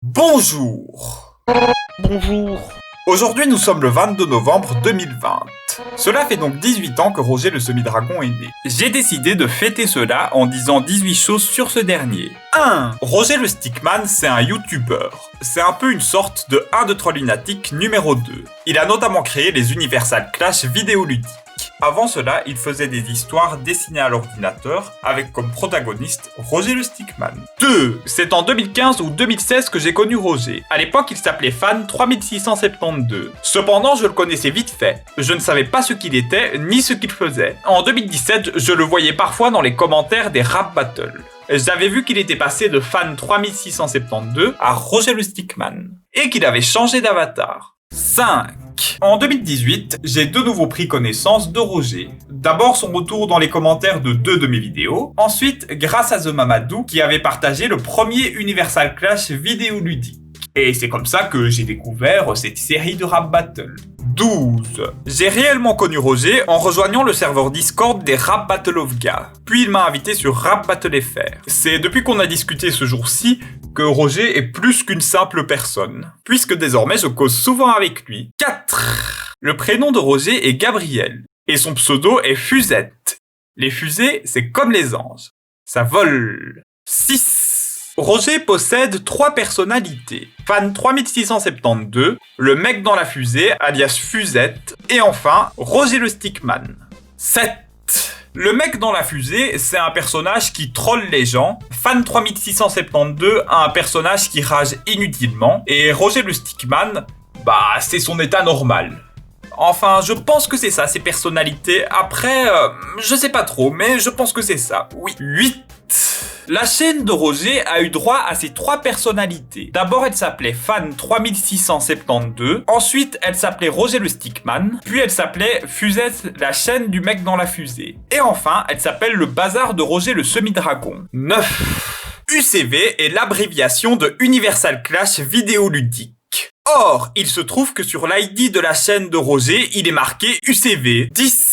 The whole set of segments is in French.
Bonjour. Bonjour. Aujourd'hui nous sommes le 22 novembre 2020. Cela fait donc 18 ans que Roger le Semi-Dragon est né. J'ai décidé de fêter cela en disant 18 choses sur ce dernier. 1. Roger le Stickman, c'est un YouTuber. C'est un peu une sorte de 1, 2, 3 lunatique numéro 2. Il a notamment créé les Universal Clash vidéoludiques. Avant cela, il faisait des histoires dessinées à l'ordinateur avec comme protagoniste Roger le Stickman. 2. C'est en 2015 ou 2016 que j'ai connu Roger. À l'époque, il s'appelait Fan 3672. Cependant, je le connaissais vite fait. Je ne savais pas ce qu'il était ni ce qu'il faisait. En 2017, je le voyais parfois dans les commentaires des rap battles. J'avais vu qu'il était passé de Fan 3672 à Roger le Stickman et qu'il avait changé d'avatar. 5. En 2018, j'ai de nouveau pris connaissance de Roger. D'abord son retour dans les commentaires de 2 de mes vidéos, ensuite grâce à The Mamadou qui avait partagé le premier Universal Clash vidéoludique. Et c'est comme ça que j'ai découvert cette série de rap battle. 12. J'ai réellement connu Roger en rejoignant le serveur Discord des Rap Battle of Ga. Puis il m'a invité sur Rap Battle FR. C'est depuis qu'on a discuté ce jour-ci que Roger est plus qu'une simple personne, puisque désormais je cause souvent avec lui. 4. Le prénom de Roger est Gabriel, et son pseudo est Fusette. Les fusées, c'est comme les anges. Ça vole. 6. Roger possède 3 personnalités. Fan 3672, le mec dans la fusée, alias Fusette, et enfin, Roger le Stickman. 7. Le mec dans la fusée, c'est un personnage qui troll les gens. Fan 3672 a un personnage qui rage inutilement. Et Roger le Stickman, c'est son état normal. Enfin, je pense que c'est ça, ses personnalités. Après, je sais pas trop, mais je pense que c'est ça, oui. 8. La chaîne de Roger a eu droit à ses 3 personnalités. D'abord, elle s'appelait Fan 3672. Ensuite, elle s'appelait Roger le Stickman. Puis, elle s'appelait Fusette, la chaîne du mec dans la fusée. Et enfin, elle s'appelle le bazar de Roger le Semi-Dragon. 9. UCV est l'abréviation de Universal Clash vidéoludique. Or, il se trouve que sur l'ID de la chaîne de Roger, il est marqué UCV. 10.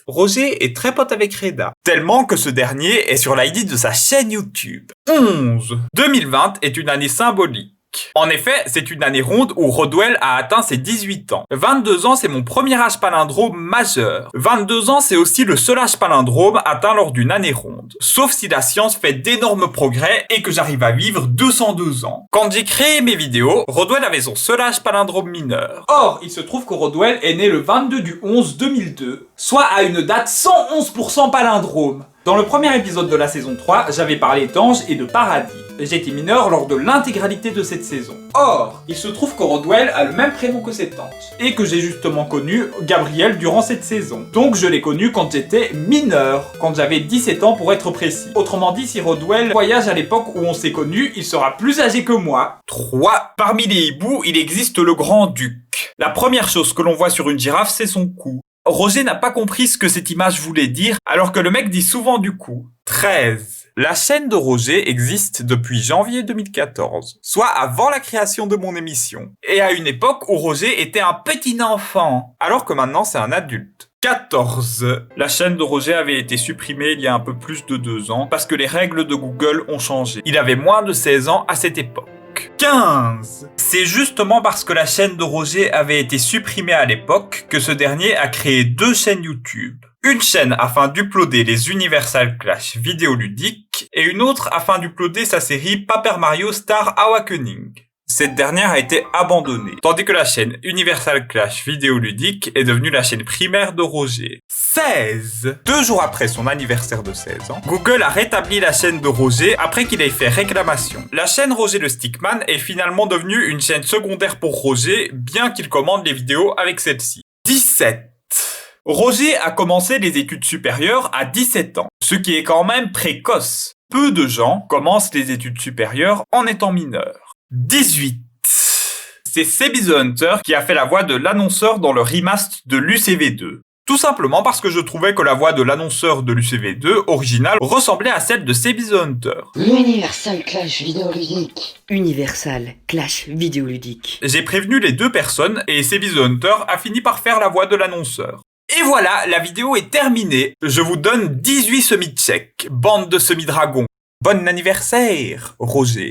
Roger est très pote avec Reda, tellement que ce dernier est sur l'ID de sa chaîne YouTube. 11. 2020 est une année symbolique. En effet, c'est une année ronde où Rodwell a atteint ses 18 ans. 22 ans, c'est mon premier âge palindrome majeur. 22 ans, c'est aussi le seul âge palindrome atteint lors d'une année ronde. Sauf si la science fait d'énormes progrès et que j'arrive à vivre 202 ans. Quand j'ai créé mes vidéos, Rodwell avait son seul âge palindrome mineur. Or, il se trouve que Rodwell est né le 22 du 11 2002, soit à une date 111% palindrome. Dans le premier épisode de la saison 3, j'avais parlé d'anges et de paradis. J'étais mineur lors de l'intégralité de cette saison. Or, il se trouve que Rodwell a le même prénom que cet ange, et que j'ai justement connu Gabriel durant cette saison. Donc je l'ai connu quand j'étais mineur, quand j'avais 17 ans pour être précis. Autrement dit, si Rodwell voyage à l'époque où on s'est connus, il sera plus âgé que moi. 3. Parmi les hiboux, il existe le grand-duc. La première chose que l'on voit sur une girafe, c'est son cou. Roger n'a pas compris ce que cette image voulait dire, alors que le mec dit souvent du coup. 13. La chaîne de Roger existe depuis janvier 2014, soit avant la création de mon émission, et à une époque où Roger était un petit enfant, alors que maintenant c'est un adulte. 14. La chaîne de Roger avait été supprimée il y a un peu plus de 2 ans, parce que les règles de Google ont changé. Il avait moins de 16 ans à cette époque. 15. C'est justement parce que la chaîne de Roger avait été supprimée à l'époque que ce dernier a créé 2 chaînes YouTube. Une chaîne afin d'uploader les Universal Clash vidéoludiques et une autre afin d'uploader sa série Paper Mario Star Awakening. Cette dernière a été abandonnée, tandis que la chaîne Universal Clash vidéoludique est devenue la chaîne primaire de Roger. 16. 2 jours après son anniversaire de 16 ans, Google a rétabli la chaîne de Roger après qu'il ait fait réclamation. La chaîne Roger le Stickman est finalement devenue une chaîne secondaire pour Roger, bien qu'il commande les vidéos avec celle-ci. 17. Roger a commencé les études supérieures à 17 ans, ce qui est quand même précoce. Peu de gens commencent les études supérieures en étant mineurs. 18. C'est Sebi the Hunter qui a fait la voix de l'annonceur dans le remaster de l'UCV2. Tout simplement parce que je trouvais que la voix de l'annonceur de l'UCV2 original ressemblait à celle de Sebi the Hunter. Universal Clash vidéoludique. Universal Clash vidéoludique. J'ai prévenu les 2 personnes et Sebi the Hunter a fini par faire la voix de l'annonceur. Et voilà, la vidéo est terminée. Je vous donne 18 semi-check, bande de semi-dragons. Bon anniversaire, Roger.